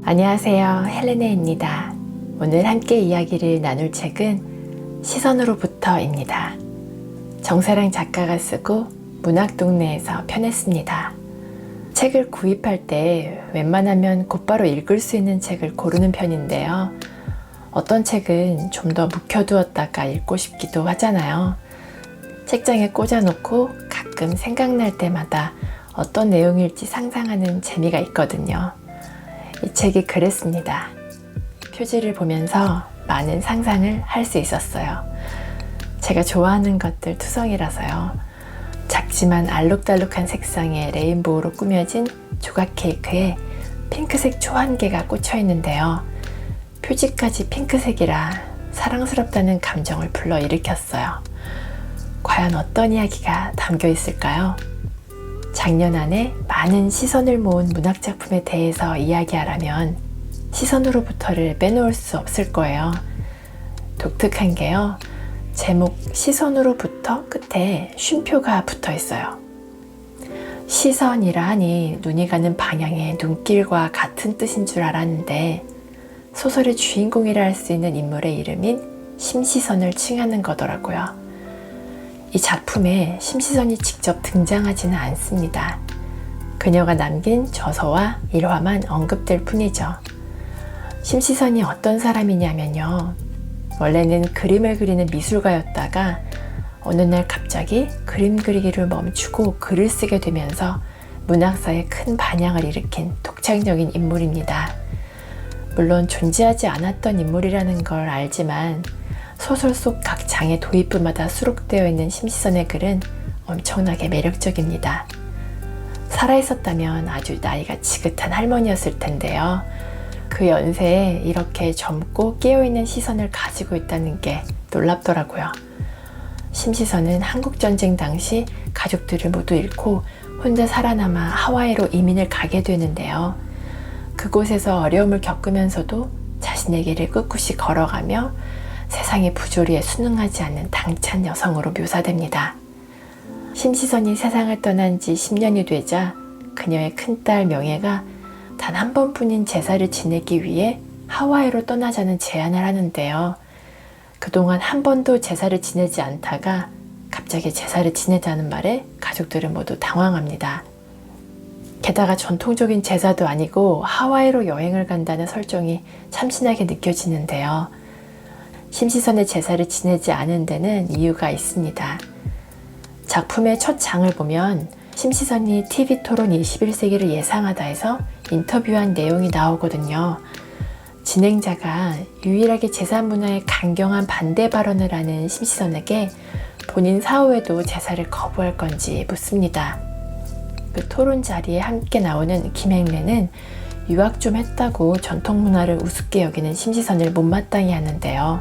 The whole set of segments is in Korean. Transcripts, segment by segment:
안녕하세요, 헬레네입니다. 오늘 함께 이야기를 나눌 책은 시선으로부터입니다. 정세랑 작가가 쓰고 문학동네에서 펴냈습니다. 책을 구입할 때 웬만하면 곧바로 읽을 수 있는 책을 고르는 편인데요. 어떤 책은 좀 더 묵혀두었다가 읽고 싶기도 하잖아요. 책장에 꽂아놓고 가끔 생각날 때마다 어떤 내용일지 상상하는 재미가 있거든요. 이 책이 그랬습니다. 표지를 보면서 많은 상상을 할 수 있었어요. 제가 좋아하는 것들 투성이라서요. 작지만 알록달록한 색상의 레인보우로 꾸며진 조각 케이크에 핑크색 초한개가 꽂혀 있는데요. 표지까지 핑크색이라 사랑스럽다는 감정을 불러일으켰어요. 과연 어떤 이야기가 담겨 있을까요? 작년 안에 많은 시선을 모은 문학작품에 대해서 이야기하라면 시선으로부터를 빼놓을 수 없을 거예요. 독특한 게요. 제목 시선으로부터 끝에 쉼표가 붙어 있어요. 시선이라 하니 눈이 가는 방향의 눈길과 같은 뜻인 줄 알았는데 소설의 주인공이라 할 수 있는 인물의 이름인 심시선을 칭하는 거더라고요. 이 작품에 심시선이 직접 등장하지는 않습니다. 그녀가 남긴 저서와 일화만 언급될 뿐이죠. 심시선이 어떤 사람이냐면요. 원래는 그림을 그리는 미술가였다가 어느 날 갑자기 그림 그리기를 멈추고 글을 쓰게 되면서 문학사에 큰 반향을 일으킨 독창적인 인물입니다. 물론 존재하지 않았던 인물이라는 걸 알지만 소설 속 각 장의 도입부마다 수록되어 있는 심시선의 글은 엄청나게 매력적입니다. 살아있었다면 아주 나이가 지긋한 할머니였을 텐데요. 그 연세에 이렇게 젊고 깨어있는 시선을 가지고 있다는 게 놀랍더라고요. 심시선은 한국전쟁 당시 가족들을 모두 잃고 혼자 살아남아 하와이로 이민을 가게 되는데요. 그곳에서 어려움을 겪으면서도 자신의 길을 꿋꿋이 걸어가며 세상의 부조리에 순응하지 않는 당찬 여성으로 묘사됩니다. 심시선이 세상을 떠난 지 10년이 되자 그녀의 큰딸 명예가 단 한 번뿐인 제사를 지내기 위해 하와이로 떠나자는 제안을 하는데요. 그동안 한 번도 제사를 지내지 않다가 갑자기 제사를 지내자는 말에 가족들은 모두 당황합니다. 게다가 전통적인 제사도 아니고 하와이로 여행을 간다는 설정이 참신하게 느껴지는데요. 심시선의 제사를 지내지 않은 데는 이유가 있습니다. 작품의 첫 장을 보면 심시선이 TV토론 21세기를 예상하다 해서 인터뷰한 내용이 나오거든요. 진행자가 유일하게 제사 문화에 강경한 반대 발언을 하는 심시선에게 본인 사후에도 제사를 거부할 건지 묻습니다. 그 토론 자리에 함께 나오는 김행래는 유학 좀 했다고 전통 문화를 우습게 여기는 심시선을 못마땅해 하는데요.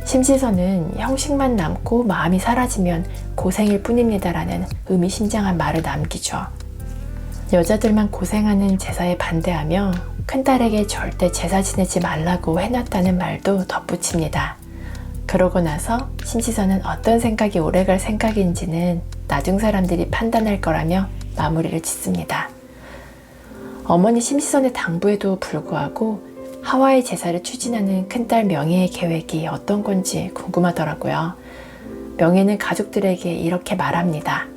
심시선은 형식만 남고 마음이 사라지면 고생일 뿐입니다라는 의미심장한 말을 남기죠. 여자들만 고생하는 제사에 반대하며 큰딸에게 절대 제사 지내지 말라고 해놨다는 말도 덧붙입니다. 그러고 나서 심시선은 어떤 생각이 오래갈 생각인지는 나중 사람들이 판단할 거라며 마무리를 짓습니다. 어머니 심시선의 당부에도 불구하고 하와이 제사를 추진하는 큰딸 명예의 계획이 어떤 건지 궁금하더라고요. 명예는 가족들에게 이렇게 말합니다.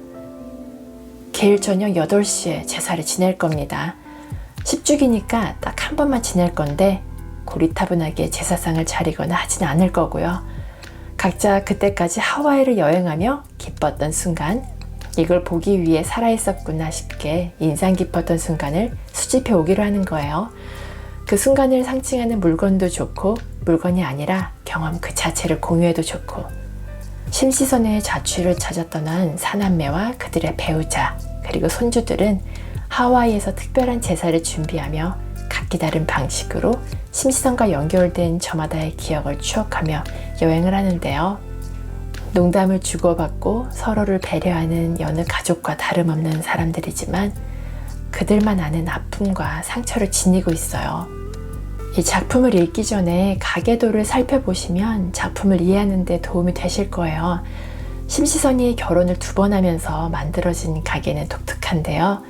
개일 저녁 8시에 제사를 지낼 겁니다. 10주기니까 딱 한 번만 지낼 건데 고리타분하게 제사상을 차리거나 하진 않을 거고요. 각자 그때까지 하와이를 여행하며 기뻤던 순간, 이걸 보기 위해 살아있었구나 싶게 인상 깊었던 순간을 수집해 오기로 하는 거예요. 그 순간을 상징하는 물건도 좋고 물건이 아니라 경험 그 자체를 공유해도 좋고 심시선의 자취를 찾아 떠난 사남매와 그들의 배우자 그리고 손주들은 하와이에서 특별한 제사를 준비하며 각기 다른 방식으로 심시선과 연결된 저마다의 기억을 추억하며 여행을 하는데요. 농담을 주고받고 서로를 배려하는 여느 가족과 다름없는 사람들이지만 그들만 아는 아픔과 상처를 지니고 있어요. 이 작품을 읽기 전에 가계도를 살펴보시면 작품을 이해하는 데 도움이 되실 거예요. 심시선이 결혼을 2번 하면서 만들어진 가계는 독특한데요.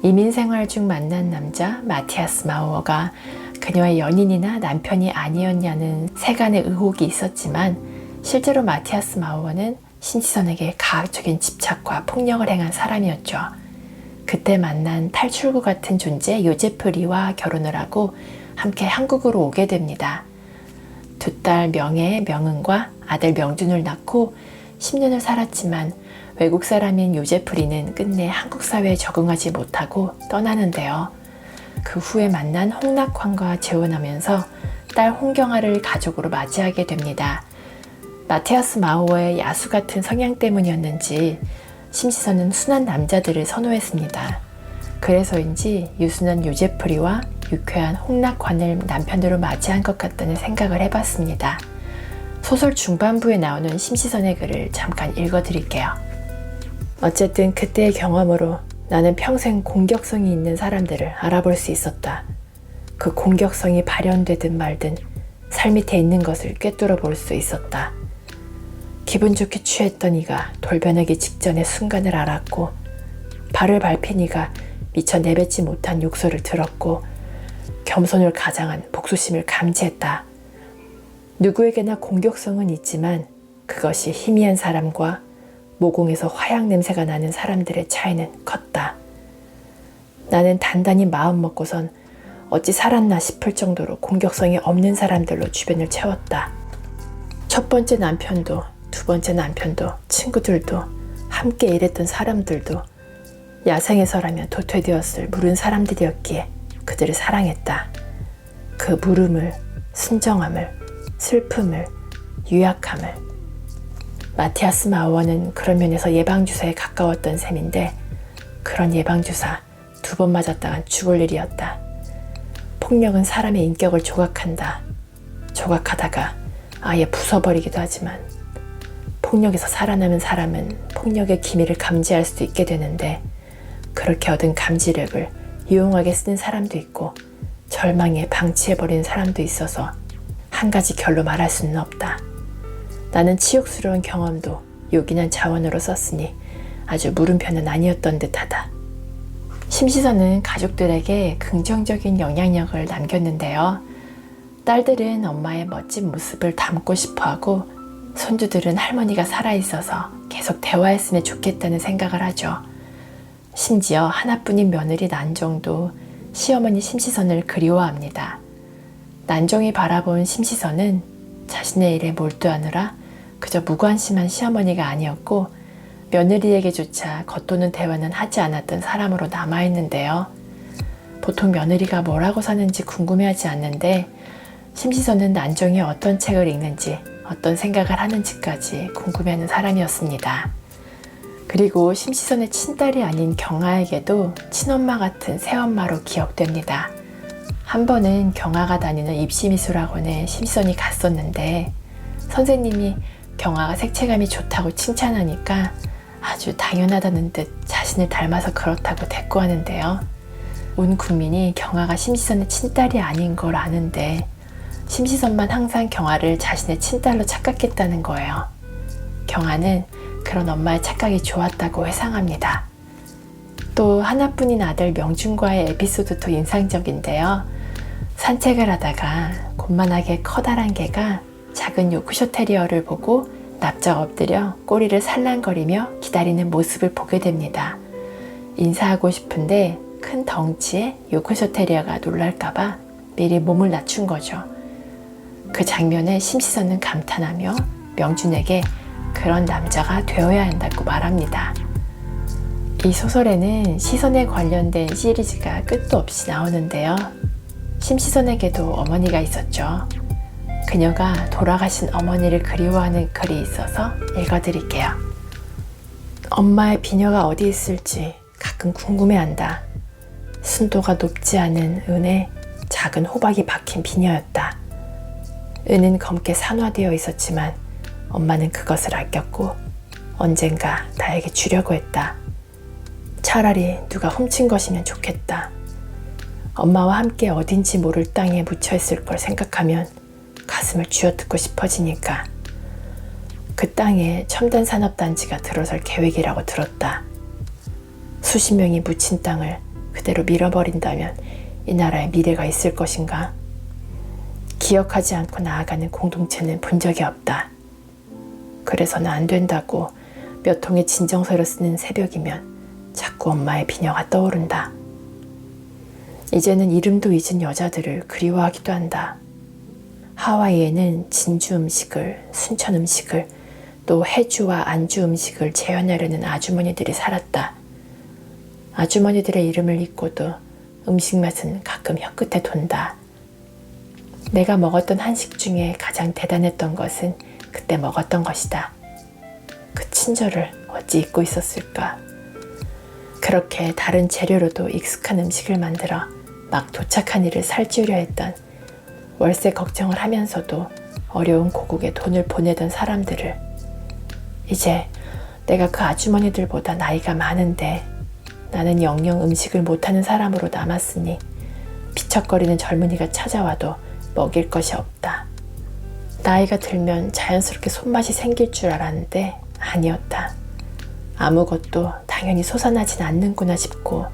이민 생활 중 만난 남자 마티아스 마우어가 그녀의 연인이나 남편이 아니었냐는 세간의 의혹이 있었지만 실제로 마티아스 마우어는 심시선에게 가학적인 집착과 폭력을 행한 사람이었죠. 그때 만난 탈출구 같은 존재 요제프 리와 결혼을 하고 함께 한국으로 오게 됩니다. 두 딸 명예, 명은과 아들 명준을 낳고 10년을 살았지만 외국 사람인 요제프 리는 끝내 한국 사회에 적응하지 못하고 떠나는데요. 그 후에 만난 홍낙환과 재혼하면서 딸 홍경아를 가족으로 맞이하게 됩니다. 마티아스 마우어의 야수 같은 성향 때문이었는지 심시선은 순한 남자들을 선호했습니다. 그래서인지 유순한 요제프리와 유쾌한 홍낙환을 남편으로 맞이한 것 같다는 생각을 해봤습니다. 소설 중반부에 나오는 심시선의 글을 잠깐 읽어드릴게요. 어쨌든 그때의 경험으로 나는 평생 공격성이 있는 사람들을 알아볼 수 있었다. 그 공격성이 발현되든 말든 살 밑에 있는 것을 꿰뚫어 볼 수 있었다. 기분 좋게 취했던 이가 돌변하기 직전의 순간을 알았고 발을 밟힌 이가 미처 내뱉지 못한 욕설을 들었고 겸손을 가장한 복수심을 감지했다. 누구에게나 공격성은 있지만 그것이 희미한 사람과 모공에서 화약 냄새가 나는 사람들의 차이는 컸다. 나는 단단히 마음 먹고선 어찌 살았나 싶을 정도로 공격성이 없는 사람들로 주변을 채웠다. 첫 번째 남편도 두 번째 남편도 친구들도 함께 일했던 사람들도 야생에서라면 도태되었을 무른 사람들이었기에 그들을 사랑했다. 그 물음을, 순정함을, 슬픔을, 유약함을. 마티아스 마우어는 그런 면에서 예방주사에 가까웠던 셈인데 그런 예방주사 2번 맞았다간 죽을 일이었다. 폭력은 사람의 인격을 조각한다. 조각하다가 아예 부숴버리기도 하지만 폭력에서 살아남은 사람은 폭력의 기미를 감지할 수도 있게 되는데 그렇게 얻은 감지력을 유용하게 쓰는 사람도 있고 절망에 방치해버리는 사람도 있어서 한 가지 결로 말할 수는 없다. 나는 치욕스러운 경험도 요긴한 자원으로 썼으니 아주 물음표는 아니었던 듯하다. 심시선은 가족들에게 긍정적인 영향력을 남겼는데요. 딸들은 엄마의 멋진 모습을 담고 싶어하고 손주들은 할머니가 살아있어서 계속 대화했으면 좋겠다는 생각을 하죠. 심지어 하나뿐인 며느리 난정도 시어머니 심시선을 그리워합니다. 난정이 바라본 심시선은 자신의 일에 몰두하느라 그저 무관심한 시어머니가 아니었고 며느리에게조차 겉도는 대화는 하지 않았던 사람으로 남아있는데요. 보통 며느리가 뭐라고 사는지 궁금해하지 않는데 심시선은 난정이 어떤 책을 읽는지 어떤 생각을 하는지까지 궁금해하는 사람이었습니다. 그리고 심시선의 친딸이 아닌 경아에게도 친엄마 같은 새엄마로 기억됩니다. 한 번은 경아가 다니는 입시미술학원에 심시선이 갔었는데 선생님이 경아가 색채감이 좋다고 칭찬하니까 아주 당연하다는 듯 자신을 닮아서 그렇다고 대꾸하는데요. 온 국민이 경아가 심시선의 친딸이 아닌 걸 아는데 심시선만 항상 경아를 자신의 친딸로 착각했다는 거예요. 경아는 그런 엄마의 착각이 좋았다고 회상합니다. 또 하나뿐인 아들 명준과의 에피소드도 인상적인데요. 산책을 하다가 곤만하게 커다란 개가 작은 요크셔 테리어를 보고 납작 엎드려 꼬리를 살랑거리며 기다리는 모습을 보게 됩니다. 인사하고 싶은데 큰 덩치에 요크셔 테리어가 놀랄까봐 미리 몸을 낮춘 거죠. 그 장면에 심시선은 감탄하며 명준에게 그런 남자가 되어야 한다고 말합니다. 이 소설에는 시선에 관련된 시리즈가 끝도 없이 나오는데요. 심시선에게도 어머니가 있었죠. 그녀가 돌아가신 어머니를 그리워하는 글이 있어서 읽어드릴게요. 엄마의 비녀가 어디 있을지 가끔 궁금해한다. 순도가 높지 않은 은에 작은 호박이 박힌 비녀였다. 은은 검게 산화되어 있었지만 엄마는 그것을 아꼈고 언젠가 나에게 주려고 했다. 차라리 누가 훔친 것이면 좋겠다. 엄마와 함께 어딘지 모를 땅에 묻혀있을 걸 생각하면 가슴을 쥐어뜯고 싶어지니까. 그 땅에 첨단 산업단지가 들어설 계획이라고 들었다. 수십 명이 묻힌 땅을 그대로 밀어버린다면 이 나라에 미래가 있을 것인가? 기억하지 않고 나아가는 공동체는 본 적이 없다. 그래서는 안 된다고 몇 통의 진정서를 쓰는 새벽이면 자꾸 엄마의 비녀가 떠오른다. 이제는 이름도 잊은 여자들을 그리워하기도 한다. 하와이에는 진주 음식을, 순천 음식을, 또 해주와 안주 음식을 재현하려는 아주머니들이 살았다. 아주머니들의 이름을 잊고도 음식 맛은 가끔 혀끝에 돈다. 내가 먹었던 한식 중에 가장 대단했던 것은 그때 먹었던 것이다. 그 친절을 어찌 잊고 있었을까? 그렇게 다른 재료로도 익숙한 음식을 만들어 막 도착한 일을 살찌우려 했던, 월세 걱정을 하면서도 어려운 고국에 돈을 보내던 사람들을, 이제 내가 그 아주머니들보다 나이가 많은데 나는 영영 음식을 못하는 사람으로 남았으니 비척거리는 젊은이가 찾아와도 먹일 것이 없다. 나이가 들면 자연스럽게 손맛이 생길 줄 알았는데 아니었다. 아무것도 당연히 솟아나진 않는구나 싶고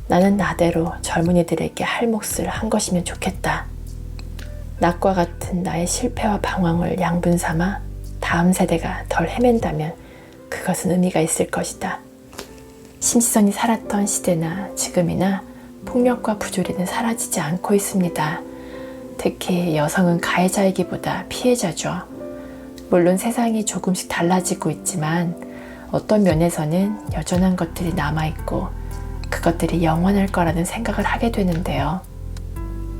나는 나대로 젊은이들에게 할 몫을 한 것이면 좋겠다. 낙과 같은 나의 실패와 방황을 양분 삼아 다음 세대가 덜 헤맨다면 그것은 의미가 있을 것이다. 심시선이 살았던 시대나 지금이나 폭력과 부조리는 사라지지 않고 있습니다. 특히 여성은 가해자이기보다 피해자죠. 물론 세상이 조금씩 달라지고 있지만 어떤 면에서는 여전한 것들이 남아있고 그것들이 영원할 거라는 생각을 하게 되는데요.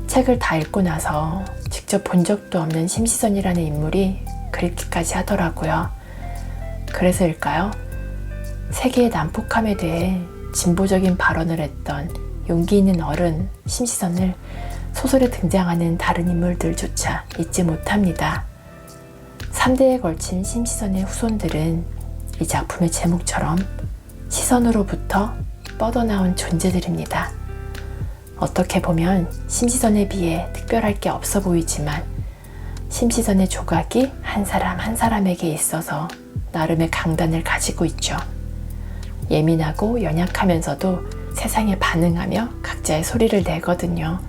책을 다 읽고 나서 직접 본 적도 없는 심시선이라는 인물이 그립기까지 하더라고요. 그래서일까요? 세계의 난폭함에 대해 진보적인 발언을 했던 용기 있는 어른 심시선을 소설에 등장하는 다른 인물들조차 잊지 못합니다. 3대에 걸친 심시선의 후손들은 이 작품의 제목처럼 시선으로부터 뻗어나온 존재들입니다. 어떻게 보면 심시선에 비해 특별할 게 없어 보이지만 심시선의 조각이 한 사람 한 사람에게 있어서 나름의 강단을 가지고 있죠. 예민하고 연약하면서도 세상에 반응하며 각자의 소리를 내거든요.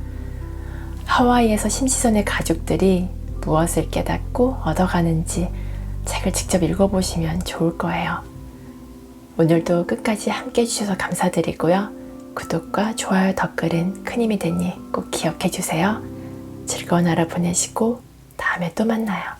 하와이에서 심시선의 가족들이 무엇을 깨닫고 얻어가는지 책을 직접 읽어보시면 좋을 거예요. 오늘도 끝까지 함께 해주셔서 감사드리고요. 구독과 좋아요, 댓글은 큰 힘이 되니 꼭 기억해 주세요. 즐거운 하루 보내시고 다음에 또 만나요.